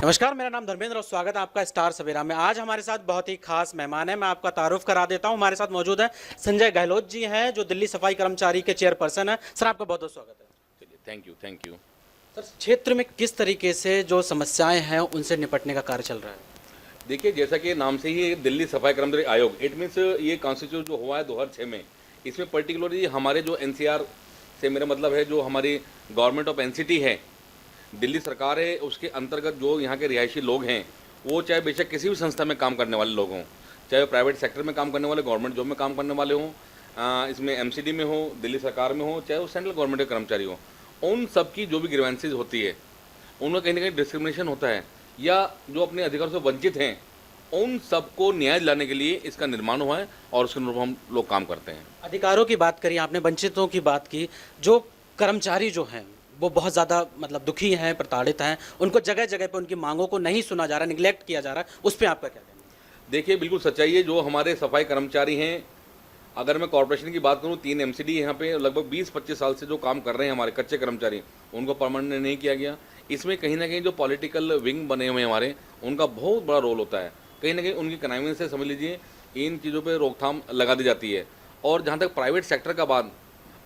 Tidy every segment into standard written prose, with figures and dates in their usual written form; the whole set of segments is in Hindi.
नमस्कार, मेरा नाम धर्मेंद्र और स्वागत है आपका स्टार सवेरा में। आज हमारे साथ बहुत ही खास मेहमान है, मैं आपका तारुफ करा देता हूं। हमारे साथ मौजूद है संजय गहलोत जी हैं, जो दिल्ली सफाई कर्मचारी के चेयरपर्सन है। सर, आपका बहुत बहुत स्वागत है। चलिए, थैंक यू। सर, क्षेत्र में किस तरीके से जो समस्याएं हैं उनसे निपटने का कार्य चल रहा है? देखिए, जैसा कि नाम से ही दिल्ली सफाई कर्मचारी आयोग, इट मीन्स ये कॉन्स्टिट्यूट जो हुआ है 2006 में, इसमें पर्टिकुलरली हमारे जो एनसीआर से मेरा मतलब है, जो हमारी गवर्नमेंट ऑफ एनसीटी है, दिल्ली सरकार है, उसके अंतर्गत जो यहाँ के रिहायशी लोग हैं, वो चाहे बेशक किसी भी संस्था में काम करने वाले लोग हों, चाहे प्राइवेट सेक्टर में काम करने वाले, गवर्नमेंट जॉब में काम करने वाले हों, इसमें एमसीडी में हो, दिल्ली सरकार में हो, चाहे वो सेंट्रल गवर्नमेंट के कर्मचारी हो, उन सब की जो भी ग्रीवेंसेज होती है, उनमें कहीं ना कहीं डिस्क्रिमिनेशन होता है, या जो अपने अधिकारों से वंचित हैं, उन सबको न्याय दिलाने के लिए इसका निर्माण हुआ है और उसके अनुरूप हम लोग काम करते हैं। अधिकारों की बात करी आपने, वंचितों की बात की। जो कर्मचारी जो हैं वो बहुत ज़्यादा मतलब दुखी हैं, प्रताड़ित हैं, उनको जगह जगह पे उनकी मांगों को नहीं सुना जा रहा, निगलेक्ट किया जा रहा है, उस पर आपका क्या कहना है? देखिए, बिल्कुल सच्चाई है। जो हमारे सफाई कर्मचारी हैं, अगर मैं कॉर्पोरेशन की बात करूं, 3 एमसीडी यहाँ पे लगभग 20-25 साल से जो काम कर रहे हैं हमारे कच्चे कर्मचारी, उनको परमानेंट नहीं किया गया। इसमें कहीं ना कहीं जो पॉलिटिकल विंग बने हुए हैं हमारे, उनका बहुत बड़ा रोल होता है। कहीं ना कहीं उनकी कनाइवेंस से समझ लीजिए इन चीज़ों पे रोकथाम लगा दी जाती है। और जहाँ तक प्राइवेट सेक्टर का बात,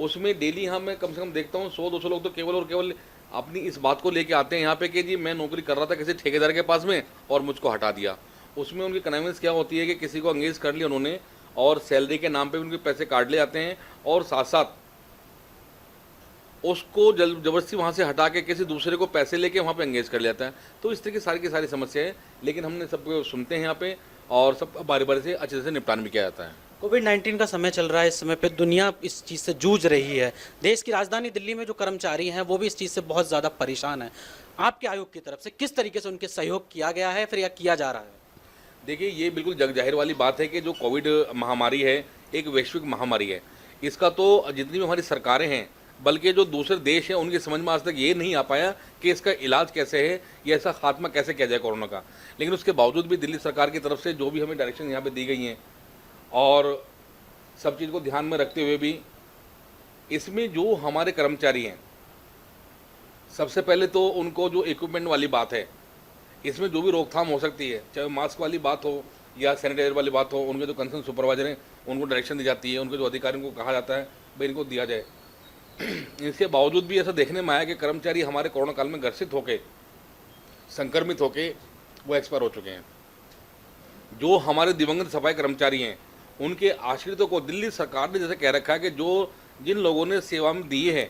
उसमें डेली यहाँ मैं कम से कम देखता हूँ 100-200 लोग तो केवल और केवल अपनी इस बात को लेके आते हैं यहाँ पे कि जी मैं नौकरी कर रहा था किसी ठेकेदार के पास में और मुझको हटा दिया। उसमें उनकी कन्वेंस क्या होती है कि किसी को अंगेज कर लिया उन्होंने और सैलरी के नाम पे उनके पैसे काट ले जाते हैं, और साथ साथ उसको जबरदस्ती वहाँ से हटा के किसी दूसरे को पैसे लेके वहाँ पे एंगेज कर लेता है। तो इस तरह की सारी समस्या है, लेकिन हमने सबको सुनते हैं यहाँ पे और सब बारी बारी से अच्छे से निपटान भी किया जाता है। कोविड-19 का समय चल रहा है, इस समय पे दुनिया इस चीज़ से जूझ रही है। देश की राजधानी दिल्ली में जो कर्मचारी हैं वो भी इस चीज़ से बहुत ज़्यादा परेशान हैं। आपके आयोग की तरफ से किस तरीके से उनके सहयोग किया गया है, फिर या किया जा रहा है? देखिए, ये बिल्कुल जग जाहिर वाली बात है कि जो कोविड महामारी है, एक वैश्विक महामारी है। इसका तो जितनी भी हमारी सरकारें हैं, बल्कि जो दूसरे देश हैं, उनकी समझ में आज तक ये नहीं आ पाया कि इसका इलाज कैसे है या इसका खात्मा कैसे किया जाए कोरोना का। लेकिन उसके बावजूद भी दिल्ली सरकार की तरफ से जो भी हमें डायरेक्शन यहाँ पे दी गई हैं, और सब चीज़ को ध्यान में रखते हुए भी इसमें जो हमारे कर्मचारी हैं, सबसे पहले तो उनको जो इक्विपमेंट वाली बात है, इसमें जो भी रोकथाम हो सकती है, चाहे मास्क वाली बात हो या सैनिटाइजर वाली बात हो, उनके जो कंसर्न सुपरवाइजर हैं उनको डायरेक्शन दी जाती है, उनके जो अधिकारियों को कहा जाता है भाई इनको दिया जाए। इसके बावजूद भी ऐसा देखने में आया कि कर्मचारी हमारे कोरोना काल में ग्रसित होके, संक्रमित होके वो एक्सपायर हो चुके हैं। जो हमारे दिवंगत सफाई कर्मचारी हैं, उनके आश्रितों को दिल्ली सरकार ने जैसे कह रखा है कि जो जिन लोगों ने सेवा में दी है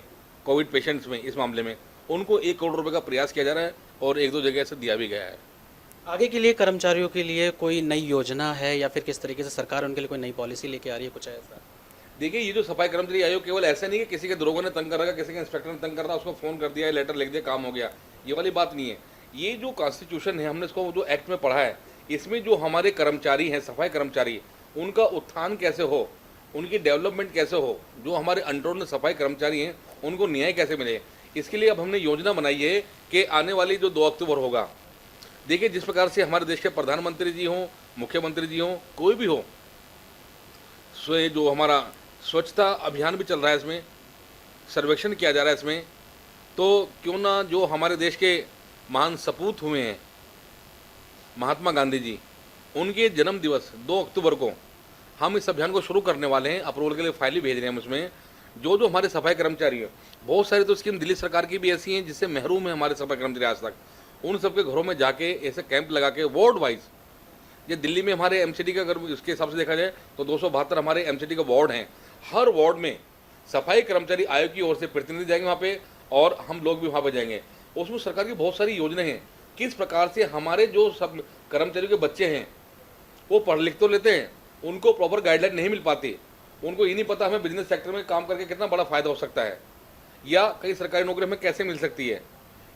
कोविड पेशेंट्स में, इस मामले में उनको 1 करोड़ रुपए का प्रयास किया जा रहा है और 1-2 जगह से दिया भी गया है। आगे के लिए कर्मचारियों के लिए कोई नई योजना है या फिर किस तरीके से सरकार उनके लिए कोई नई पॉलिसी लेके आ रही है, कुछ ऐसा? देखिए, ये जो सफाई कर्मचारी आयोग केवल ऐसा नहीं है कि किसी के दरोगा ने तंग कर रखा, किसी के इंस्पेक्टर ने तंग कर रहा, उसको फ़ोन कर दिया, लेटर लिख दिया, काम हो गया, ये वाली बात नहीं है। ये जो कॉन्स्टिट्यूशन है, हमने इसको जो एक्ट में पढ़ा है, इसमें जो हमारे कर्मचारी हैं, सफाई कर्मचारी, उनका उत्थान कैसे हो, उनकी डेवलपमेंट कैसे हो, जो हमारे अंडर सफाई कर्मचारी हैं उनको न्याय कैसे मिले, इसके लिए अब हमने योजना बनाई है कि आने वाली जो 2 अक्टूबर होगा, देखिए जिस प्रकार से हमारे देश के प्रधानमंत्री जी हों, मुख्यमंत्री जी हों, कोई भी हो, जो हमारा स्वच्छता अभियान भी चल रहा है, इसमें सर्वेक्षण किया जा रहा है इसमें, तो क्यों ना जो हमारे देश के महान सपूत हुए हैं महात्मा गांधी जी, उनके जन्म दिवस 2 अक्टूबर को हम इस अभियान को शुरू करने वाले हैं। अप्रूवल के लिए फाइल भी भेज रहे हैं हम उसमें। जो हमारे सफाई कर्मचारी हैं, बहुत सारी तो स्कीम दिल्ली सरकार की भी ऐसी हैं जिससे महरूम है हमारे सफाई कर्मचारी आज तक, उन सबके घरों में जाके ऐसे कैंप लगा के वार्ड वाइज, ये दिल्ली में हमारे एमसीडी का अगर इसके हिसाब से देखा जाए तो 272 हमारे एमसीडी का वार्ड हैं। हर वार्ड में सफाई कर्मचारी आयोग की ओर से प्रतिनिधि जाएंगे वहाँ पे, और हम लोग भी वहाँ पे जाएंगे। उसमें सरकार की बहुत सारी योजनाएं हैं, किस प्रकार से हमारे जो सब कर्मचारियों के बच्चे हैं वो पढ़ लिख तो लेते हैं, उनको प्रॉपर गाइडलाइन नहीं मिल पाती, उनको ये नहीं पता हमें बिजनेस सेक्टर में काम करके कितना बड़ा फायदा हो सकता है, या कई सरकारी नौकरी हमें कैसे मिल सकती है,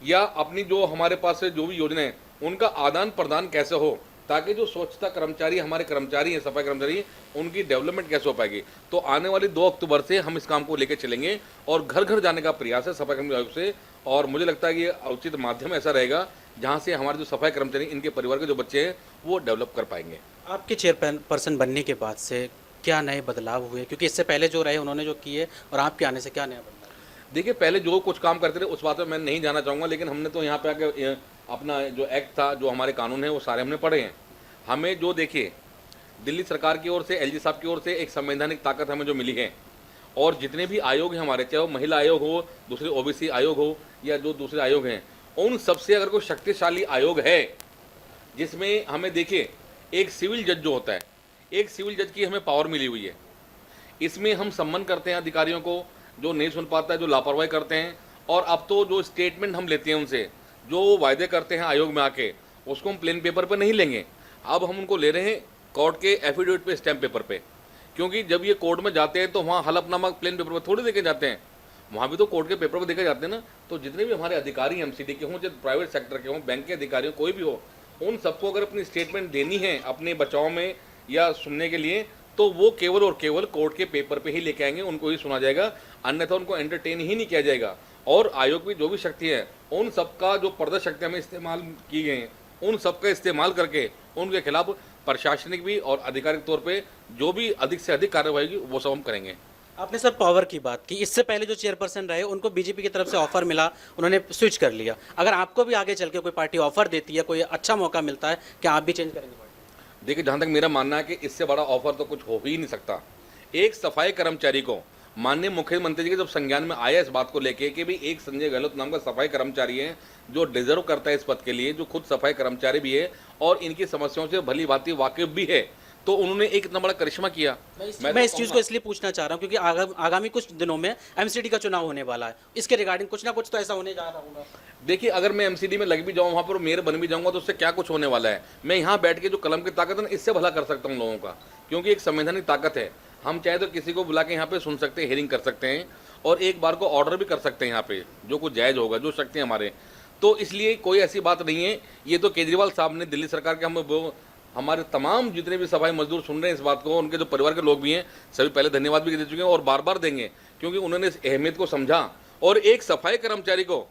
या अपनी जो हमारे पास जो भी योजनाएं उनका आदान प्रदान कैसे हो, ताकि जो स्वच्छता कर्मचारी हमारे कर्मचारी हैं, सफाई कर्मचारी, उनकी डेवलपमेंट कैसे हो पाएगी। तो आने वाली 2 अक्टूबर से हम इस काम को लेकर चलेंगे और घर घर जाने का प्रयास है सफाई कर्मचारी आयोग से, और मुझे लगता है कि ये उचित माध्यम ऐसा रहेगा जहाँ से हमारे जो सफाई कर्मचारी, इनके परिवार के जो बच्चे हैं वो डेवलप कर पाएंगे। आपके चेयरपर्सन बनने के बाद से क्या नए बदलाव हुए, क्योंकि इससे पहले जो रहे उन्होंने जो किए, और आपके आने से क्या नया बदलाव? देखिए, पहले जो कुछ काम करते थे उस बात में मैं नहीं जाना चाहूँगा, लेकिन हमने तो यहाँ पे आके अपना जो एक्ट था, जो हमारे कानून है, वो सारे हमने पढ़े हैं। हमें जो देखिए दिल्ली सरकार की ओर से, एलजी साहब की ओर से एक संवैधानिक ताकत हमें जो मिली है, और जितने भी आयोग हैं हमारे, चाहे वो महिला आयोग हो, दूसरे ओबीसी आयोग हो, या जो दूसरे आयोग हैं, उन सबसे अगर कोई शक्तिशाली आयोग है जिसमें हमें देखिए एक सिविल जज जो होता है, एक सिविल जज की हमें पावर मिली हुई है। इसमें हम सम्मान करते हैं अधिकारियों को, जो नहीं सुन पाता है, जो लापरवाही करते हैं। और अब तो जो स्टेटमेंट हम लेते हैं उनसे, जो वायदे करते हैं आयोग में आके, उसको हम प्लेन पेपर पे नहीं लेंगे। अब हम उनको ले रहे हैं कोर्ट के एफिडेविट पे, स्टैम्प पेपर पे। क्योंकि जब ये कोर्ट में जाते हैं तो वहाँ हलफनामा प्लेन पेपर पर थोड़ी देके जाते हैं, वहाँ भी तो कोर्ट के पेपर पर देखे जाते हैं ना। तो जितने भी हमारे अधिकारी एमसीडी के हों, चाहे प्राइवेट सेक्टर के हों, बैंक के अधिकारी हों, कोई भी हो, उन सबको अगर अपनी स्टेटमेंट देनी है अपने बचाव में या सुनने के लिए, तो वो केवल और केवल कोर्ट के पेपर पे ही लेके आएंगे, उनको ही सुना जाएगा, अन्यथा उनको एंटरटेन ही नहीं किया जाएगा। और आयोग की जो भी शक्ति है, उन सबका जो पर्दा शक्ति हमें इस्तेमाल की गई हैं, उन सबका इस्तेमाल करके उनके खिलाफ प्रशासनिक भी और आधिकारिक तौर पे जो भी अधिक से अधिक कार्रवाई होगी वो सब हम करेंगे। आपने सर पावर की बात की, इससे पहले जो चेयरपर्सन रहे उनको बीजेपी की तरफ से ऑफर मिला, उन्होंने स्विच कर लिया। अगर आपको भी आगे चल के कोई पार्टी ऑफर देती है, कोई अच्छा मौका मिलता है, क्या आप भी चेंज करेंगे पार्टी? देखिए, जहाँ तक मेरा मानना है कि इससे बड़ा ऑफर तो कुछ हो ही नहीं सकता। एक सफाई कर्मचारी को माननीय मुख्यमंत्री जी के जब संज्ञान में आया इस बात को लेके कि भाई एक संजय गहलोत नाम का सफाई कर्मचारी है जो डिजर्व करता है इस पद के लिए, जो खुद सफाई कर्मचारी भी है और इनकी समस्याओं से भली भांति वाकिफ भी है, तो उन्होंने एक इतना बड़ा करिश्मा किया। मैं इस चीज़ को इसलिए पूछना चाह रहा हूँ क्योंकि आगामी कुछ दिनों में एमसीडी का चुनाव होने वाला है, इसके रिगार्डिंग कुछ ना कुछ तो ऐसा होने जा रहा होगा। देखिए, अगर मैं एमसीडी में लग भी जाऊँ, वहाँ पर मेयर बन भी जाऊँगा, तो उससे क्या कुछ होने वाला है। मैं यहाँ बैठ के जो कलम की ताकत है ना, इससे भला कर सकता हूँ लोगों का, क्योंकि एक संवैधानिक ताकत है। हम चाहे तो किसी को बुला के यहाँ पे सुन सकते हैं, हियरिंग कर सकते हैं, और एक बार को ऑर्डर भी कर सकते हैं यहाँ पे, जो कुछ जायज़ होगा, जो शक्ति है हमारे। तो इसलिए कोई ऐसी बात नहीं है। ये तो केजरीवाल साहब ने, दिल्ली सरकार के, हम हमारे तमाम जितने भी सफाई मजदूर सुन रहे हैं इस बात को, उनके जो परिवार के लोग भी हैं, सभी पहले धन्यवाद भी दे चुके हैं और बार बार देंगे, क्योंकि उन्होंने इस अहमियत को समझा। और एक सफाई कर्मचारी को,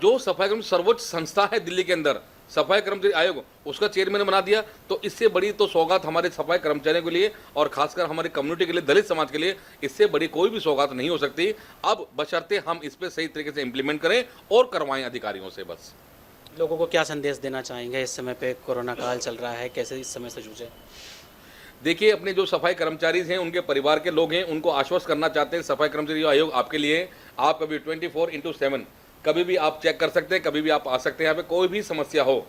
जो सफाई कर्मचारी सर्वोच्च संस्था है दिल्ली के अंदर, सफाई कर्मचारी आयोग, उसका चेयरमैन बना दिया, तो इससे बड़ी तो सौगात हमारे सफाई कर्मचारियों के लिए और खासकर हमारी कम्युनिटी के लिए, दलित समाज के लिए, इससे बड़ी कोई भी सौगात नहीं हो सकती। अब बशर्ते हम इस पर सही तरीके से इम्प्लीमेंट करें और करवाएं अधिकारियों से। बस लोगों को क्या संदेश देना चाहेंगे इस समय पे, कोरोना काल चल रहा है, कैसे इस समय से जूझे? देखिए, अपने जो सफाई कर्मचारी हैं, उनके परिवार के लोग हैं, उनको आश्वस्त करना चाहते हैं, सफाई कर्मचारी आयोग आपके लिए है। आप कभी 24/7 कभी भी आप चेक कर सकते हैं, कभी भी आप आ सकते हैं। यहाँ पे कोई भी समस्या हो,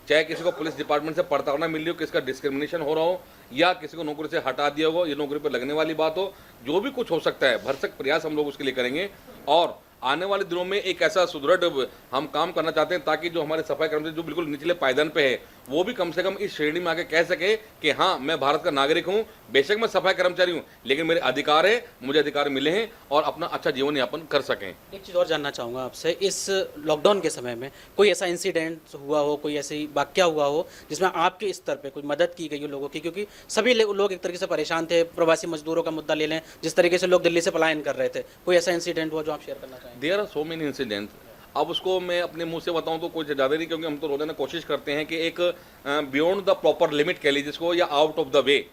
चाहे किसी को पुलिस डिपार्टमेंट से पड़ताल मिल रही हो, किसका डिस्क्रिमिनेशन हो रहा हो, या किसी को नौकरी से हटा दिया हो, ये नौकरी पर लगने वाली बात हो, जो भी कुछ हो सकता है, भरसक प्रयास हम लोग उसके लिए करेंगे। और आने वाले दिनों में एक ऐसा सुदृढ़ हम काम करना चाहते हैं ताकि जो हमारे सफाई कर्मचारी जो बिल्कुल निचले पायदान पे है, वो भी कम से कम इस श्रेणी में आके कह सके कि हाँ, मैं भारत का नागरिक हूँ, बेशक मैं सफाई कर्मचारी हूँ, लेकिन मेरे अधिकार है, मुझे अधिकार मिले हैं, और अपना अच्छा जीवन यापन कर सकें। एक चीज़ और जानना चाहूँगा आपसे, इस लॉकडाउन के समय में कोई ऐसा इंसिडेंट हुआ हो, कोई ऐसी वाकया हुआ हो जिसमें आपके स्तर पे कोई मदद की गई हो लोगों की? क्योंकि सभी लोग एक तरीके से परेशान थे। प्रवासी मजदूरों का मुद्दा ले लें, जिस तरीके से लोग दिल्ली से पलायन कर रहे थे, कोई ऐसा इंसिडेंट हुआ जो आप शेयर करना चाहेंगे? There are so many incident. अब उसको मैं अपने मुंह से बताऊं तो कुछ ज़्यादा नहीं, क्योंकि हम तो रोजाना कोशिश करते हैं कि एक बियॉन्ड द प्रॉपर लिमिट कह लीजिए जिसको, या आउट ऑफ द वे।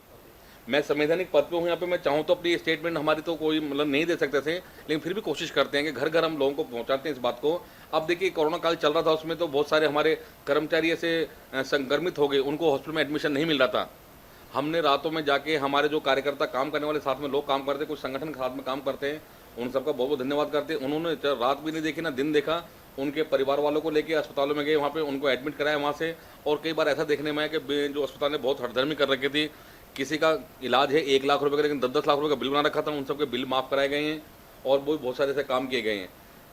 मैं संवैधानिक पद पे हूँ यहाँ पे, मैं चाहूँ तो अपनी स्टेटमेंट हमारी तो कोई मतलब नहीं दे सकते थे, लेकिन फिर भी कोशिश करते हैं कि घर घर हम लोगों को पहुँचाते हैं इस बात को। अब देखिए, कोरोना काल चल रहा था, उसमें तो बहुत सारे हमारे कर्मचारी ऐसे संक्रमित हो गए, उनको हॉस्पिटल में एडमिशन नहीं मिल रहा था। हमने रातों में जाके, हमारे जो कार्यकर्ता काम करने वाले साथ में लोग काम करते, कुछ संगठन के साथ में काम करते हैं, उन सबका बहुत बहुत धन्यवाद करते हैं। उन्होंने रात भी नहीं देखी ना दिन देखा, उनके परिवार वालों को लेके अस्पतालों में गए, वहाँ पे उनको एडमिट कराया वहाँ से। और कई बार ऐसा देखने में आया कि जो अस्पताल ने बहुत हड़धर्मी कर रखी थी, किसी का इलाज है 1 लाख रुपये का, लेकिन 10-10 लाख रुपये का बिल बना रखा था, उन सबके बिल माफ़ कराए गए हैं। और वो बहुत सारे ऐसे काम किए गए हैं,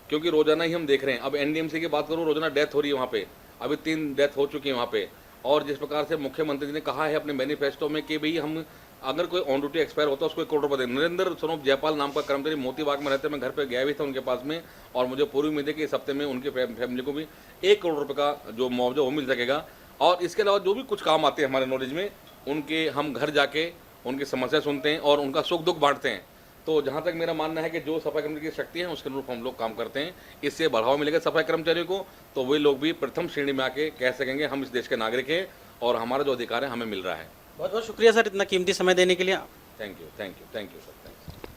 क्योंकि रोजाना ही हम देख रहे हैं। अब एनडीएमसी की बात करूँ, रोजाना डेथ हो रही है वहाँ पे, अभी 3 डेथ हो चुकी है वहाँ पे। और जिस प्रकार से मुख्यमंत्री जी ने कहा है अपने मैनिफेस्टो में कि भाई हम अगर कोई ऑन ड्यूटी एक्सपायर होता है उसको 1 करोड़ रुपये दें। नरेंद्र स्वरूप जयपाल नाम का कर्मचारी मोतीबाग में रहते हैं, मैं घर पे गया भी था उनके पास में, और मुझे पूरी उम्मीद है कि इस हफ्ते में उनके फैमिली को भी 1 करोड़ रुपये का जो मुआवजा वो मिल सकेगा। और इसके अलावा जो भी कुछ काम आते हैं हमारे नॉलेज में, उनके हम घर जाके उनकी समस्या सुनते हैं और उनका सुख दुख बांटते हैं। तो जहाँ तक मेरा मानना है कि जो सफाई कर्मचारी की शक्ति है उसके अनुरूप हम लोग काम करते हैं, इससे बढ़ावा मिलेगा सफाई कर्मचारियों को, तो वे लोग भी प्रथम श्रेणी में आके कह सकेंगे हम इस देश के नागरिक हैं और हमारा जो अधिकार है हमें मिल रहा है। बहुत बहुत शुक्रिया सर, इतना कीमती समय देने के लिए। Thank you sir, thank you.